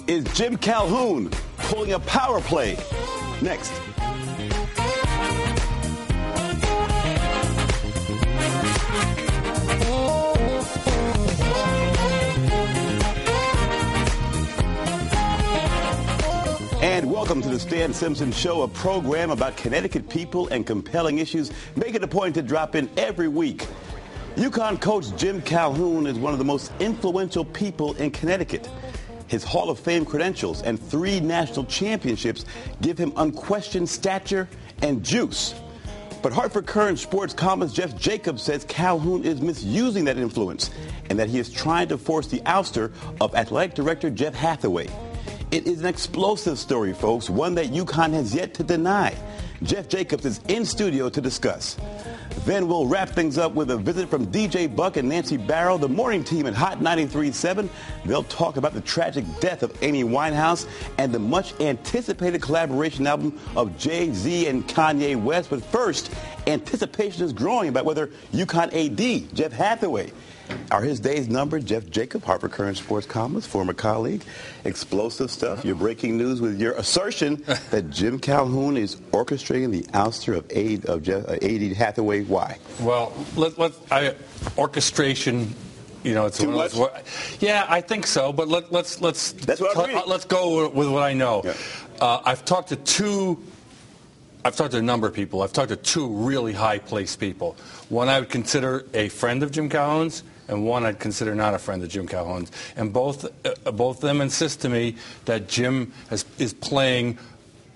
Is Jim Calhoun pulling a power play? Next. And welcome to the Stan Simpson Show, a program about Connecticut people and compelling issues, making a point to drop in every week. UConn coach Jim Calhoun is one of the most influential people in Connecticut. His Hall of Fame credentials and 3 national championships give him unquestioned stature and juice. But Hartford Courant sports columnist Jeff Jacobs says Calhoun is misusing that influence and that he is trying to force the ouster of athletic director Jeff Hathaway. It is an explosive story, folks, one that UConn has yet to deny. Jeff Jacobs is in studio to discuss. Then we'll wrap things up with a visit from DJ Buck and Nancy Barrow, the morning team at Hot 93.7. They'll talk about the tragic death of Amy Winehouse and the much-anticipated collaboration album of Jay-Z and Kanye West. But first, anticipation is growing about whether UConn AD, Jeff Hathaway, are his days numbered. Jeff Jacob, Hartford Courant sports columnist, former colleague. Explosive stuff. Your breaking news with your assertion that Jim Calhoun is orchestrating the ouster of AD Hathaway. Why? Well, orchestration. You know, it's too much. Yeah, I think so. But let's That's what I'm reading. Let's go with what I know. Yeah. I've talked to a number of people. I've talked to 2 really high-placed people. One I would consider a friend of Jim Calhoun's, and one I'd consider not a friend of Jim Calhoun's. And both of them insist to me that Jim is playing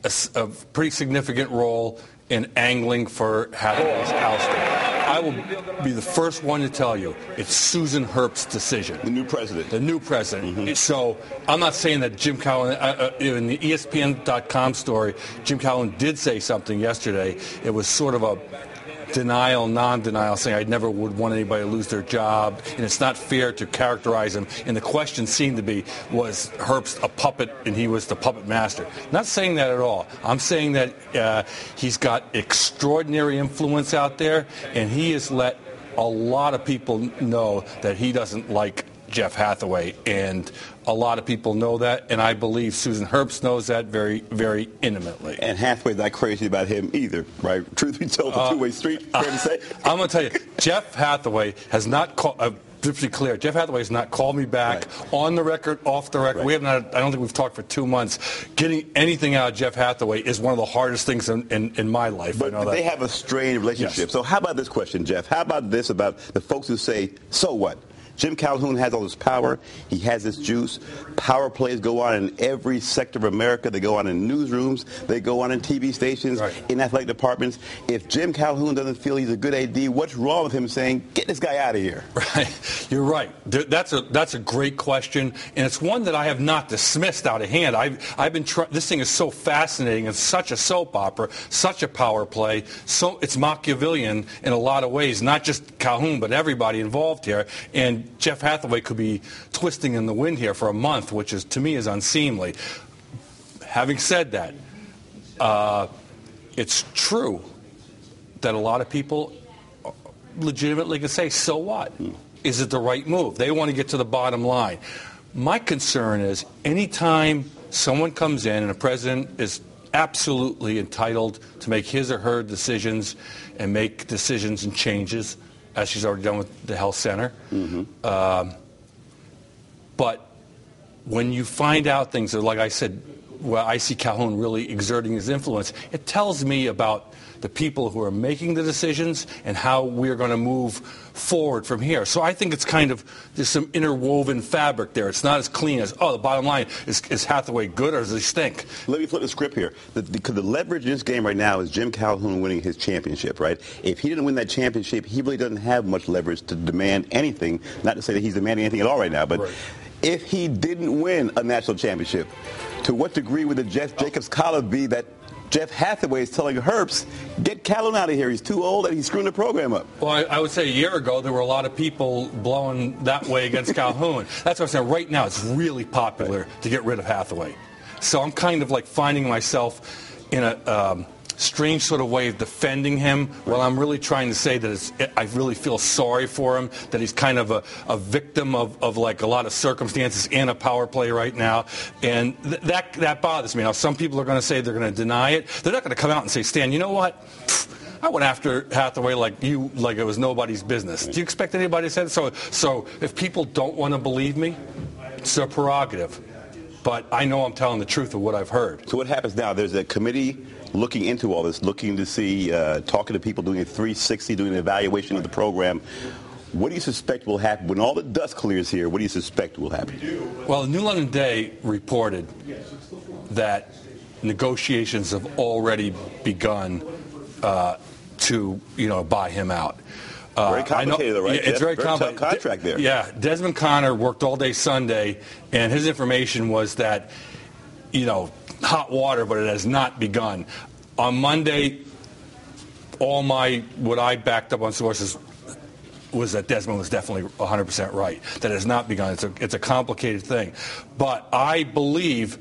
a pretty significant role in angling for Hathaway's ouster. I will be the first one to tell you it's Susan Herbst's decision. The new president. The new president. Mm-hmm. So I'm not saying that Jim Calhoun, in the ESPN.com story, Jim Calhoun did say something yesterday. It was sort of a denial, non-denial, saying I never would want anybody to lose their job, and it's not fair to characterize him. And the question seemed to be, was Herbst a puppet and he was the puppet master? Not saying that at all. I'm saying that he's got extraordinary influence out there, and he has let a lot of people know that he doesn't like Jeff Hathaway, and a lot of people know that, and I believe Susan Herbst knows that very, very intimately. And Hathaway's not crazy about him either, right? Truth be told, a two-way street, fair to say? I'm going to tell you, Jeff Hathaway has not called... to be clear, Jeff Hathaway has not called me back on the record, off the record. Right. We haven't had, I don't think we've talked for 2 months. Getting anything out of Jeff Hathaway is one of the hardest things in my life. But I know they that. have a strained relationship. Yes. So how about this question, Jeff? How about this about the folks who say, so what? Jim Calhoun has all this power. He has this juice. Power plays go on in every sector of America. They go on in newsrooms. They go on in TV stations, in athletic departments. If Jim Calhoun doesn't feel he's a good AD, what's wrong with him saying, get this guy out of here? Right. You're right. That's a great question, and it's one that I have not dismissed out of hand. I've been this thing is so fascinating. It's such a soap opera, such a power play. So it's Machiavellian in a lot of ways, not just Calhoun, but everybody involved here. And Jeff Hathaway could be twisting in the wind here for a month, which is, to me, is unseemly. Having said that, it's true that a lot of people legitimately can say, so what? Is it the right move? They want to get to the bottom line. My concern is anytime someone comes in and a president is absolutely entitled to make his or her decisions and make decisions and changes, as she's already done with the health center. Mm-hmm. But when you find out things that, like I said, well, I see Calhoun really exerting his influence, it tells me about the people who are making the decisions and how we're going to move forward from here. So I think it's kind of, there's some interwoven fabric there. It's not as clean as, the bottom line, is Hathaway good or does he stink? Let me flip the script here. Because the leverage in this game right now is Jim Calhoun winning his championship, right? If he didn't win that championship, he really doesn't have much leverage to demand anything. Not to say that he's demanding anything at all right now, but if he didn't win a national championship, to what degree would the Jeff Jacobs column be that Jeff Hathaway is telling Herbst, get Calhoun out of here. He's too old and he's screwing the program up. Well, I would say a year ago there were a lot of people blowing that way against Calhoun. That's what I'm saying. Right now it's really popular to get rid of Hathaway. So I'm kind of like finding myself in a strange sort of way of defending him, while I'm really trying to say that I really feel sorry for him, that he's kind of a victim of like a lot of circumstances and a power play right now. And that bothers me. Now, some people are going to say they're going to deny it. They're not going to come out and say, Stan, you know what? I went after Hathaway like it was nobody's business. Do you expect anybody to say that? So if people don't want to believe me, it's their prerogative. But I know I'm telling the truth of what I've heard. So what happens now? There's a committee looking into all this, looking to see, talking to people, doing a 360, doing an evaluation of the program. What do you suspect will happen when all the dust clears here? What do you suspect will happen? Well, the New London Day reported that negotiations have already begun to buy him out. Very complicated, though, right? Yeah, it's very complicated. Tough contract there. Yeah, Desmond Connor worked all day Sunday, and his information was that, hot water, but it has not begun. On Monday, what I backed up on sources was that Desmond was definitely 100% right. That has not begun. It's a complicated thing. But I believe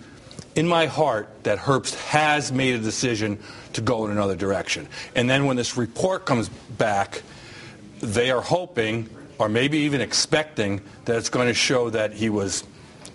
in my heart that Herbst has made a decision to go in another direction. And then when this report comes back, they are hoping, or maybe even expecting, that it's going to show that he was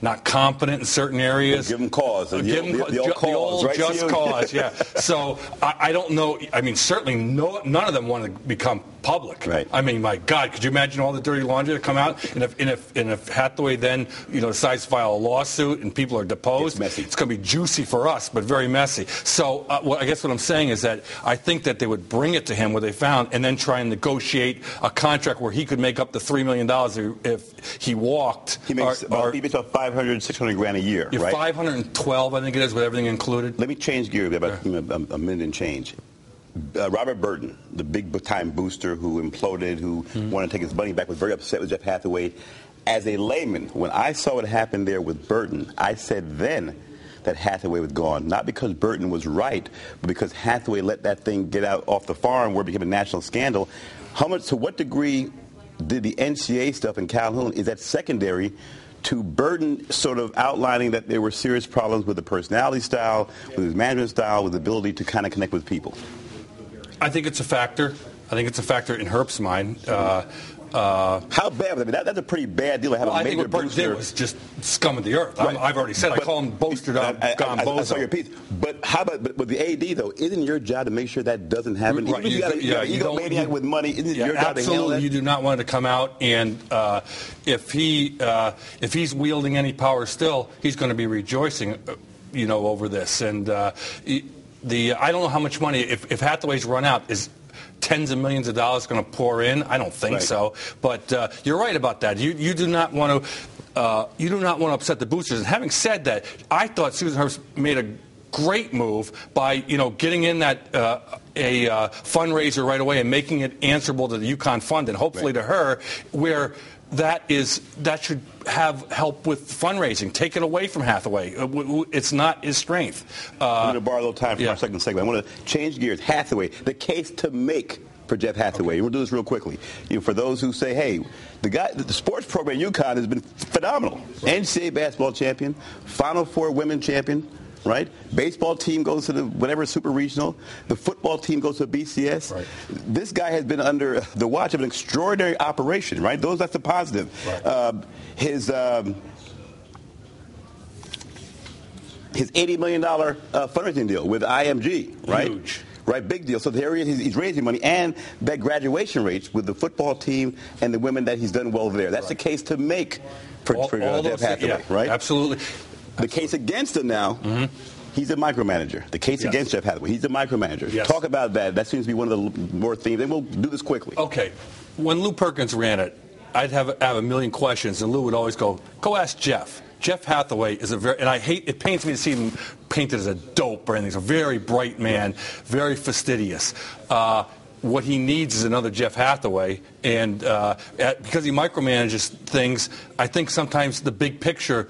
not confident in certain areas. Give him cause. The old cause, right? Just cause, yeah. So I don't know. I mean, certainly none of them want to become public. Right. I mean, my God, could you imagine all the dirty laundry that come out? And if Hathaway then decides to file a lawsuit and people are deposed, it's going to be juicy for us, but very messy. So I guess what I'm saying is that I think that they would bring it to him what they found, and then try and negotiate a contract where he could make up the $3 million if he walked. He makes about $500, $600 grand a year, right? 512, I think it is, with everything included. Let me change gears about a minute and change. Robert Burton, the big-time booster who imploded, who wanted to take his money back, was very upset with Jeff Hathaway. As a layman, when I saw what happened there with Burton, I said then that Hathaway was gone, not because Burton was right, but because Hathaway let that thing get out off the farm where it became a national scandal. To what degree did the NCAA stuff in Calhoun, is that secondary to Burton sort of outlining that there were serious problems with the personality style, with his management style, with the ability to kind of connect with people? I think it's a factor. I think it's a factor in Herbst's mind. How bad was it? I mean, that's a pretty bad deal to have a major I think what Burton booster. did was just scum of the earth. Right. I've already said I call him boasted gone bozo. I saw your piece. But how about with the AD, though? Isn't your job to make sure that doesn't happen? Right. You got an egomaniac with money. Isn't it your job to handle that? You do not want to come out, and if he's wielding any power still, he's going to be rejoicing, over this. And I don't know how much money, if Hathaway's run out, is tens of millions of dollars going to pour in? I don't think so. But you're right about that. You do not want to upset the boosters. And having said that, I thought Susan Herbst made a great move by getting in that a fundraiser right away and making it answerable to the UConn Fund and hopefully to her, where that should have help with fundraising. Take it away from Hathaway. It's not his strength. I'm going to borrow a little time for our second segment. I want to change gears. Hathaway, the case to make for Jeff Hathaway. We'll do this real quickly. For those who say, hey, the sports program at UConn has been phenomenal. NCAA basketball champion, Final Four women champion, right? Baseball team goes to the whatever super regional. The football team goes to BCS. Right. This guy has been under the watch of an extraordinary operation, right? That's the positive. Right. His $80 million fundraising deal with IMG, right? Huge. Right, big deal. So there he's raising money, and that graduation rates with the football team and the women that he's done well there. That's the case to make for Jeff Hathaway, right? Absolutely. The case against him now, he's a micromanager. The case against Jeff Hathaway, he's a micromanager. Yes. Talk about that. That seems to be one of the more themes. And we'll do this quickly. Okay. When Lou Perkins ran it, I'd have a million questions, and Lou would always go ask Jeff. Jeff Hathaway is and it pains me to see him painted as a dope or anything. He's a very bright man, very fastidious. What he needs is another Jeff Hathaway, and because he micromanages things, I think sometimes the big picture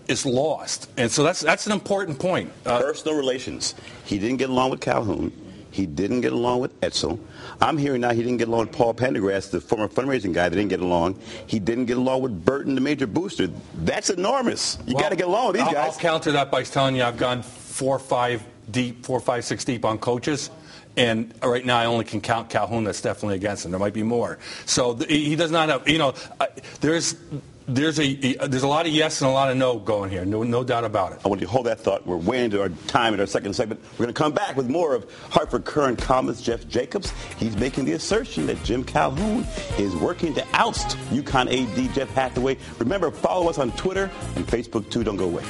is lost, and so that's an important point. Personal relations. He didn't get along with Calhoun. He didn't get along with Etzel. I'm hearing now he didn't get along with Paul Pendergrass, the former fundraising guy. They didn't get along. He didn't get along with Burton, the major booster. That's enormous. You got to get along with these guys. I'll counter that by telling you I've gone 4, 5, 6 deep on coaches. And right now I only can count Calhoun that's definitely against him. There might be more. So he does not have, there's a lot of yes and a lot of no going here. No doubt about it. I want you to hold that thought. We're way into our time in our second segment. We're going to come back with more of Hartford Current columnist Jeff Jacobs. He's making the assertion that Jim Calhoun is working to oust UConn AD Jeff Hathaway. Remember, follow us on Twitter and Facebook, too. Don't go away.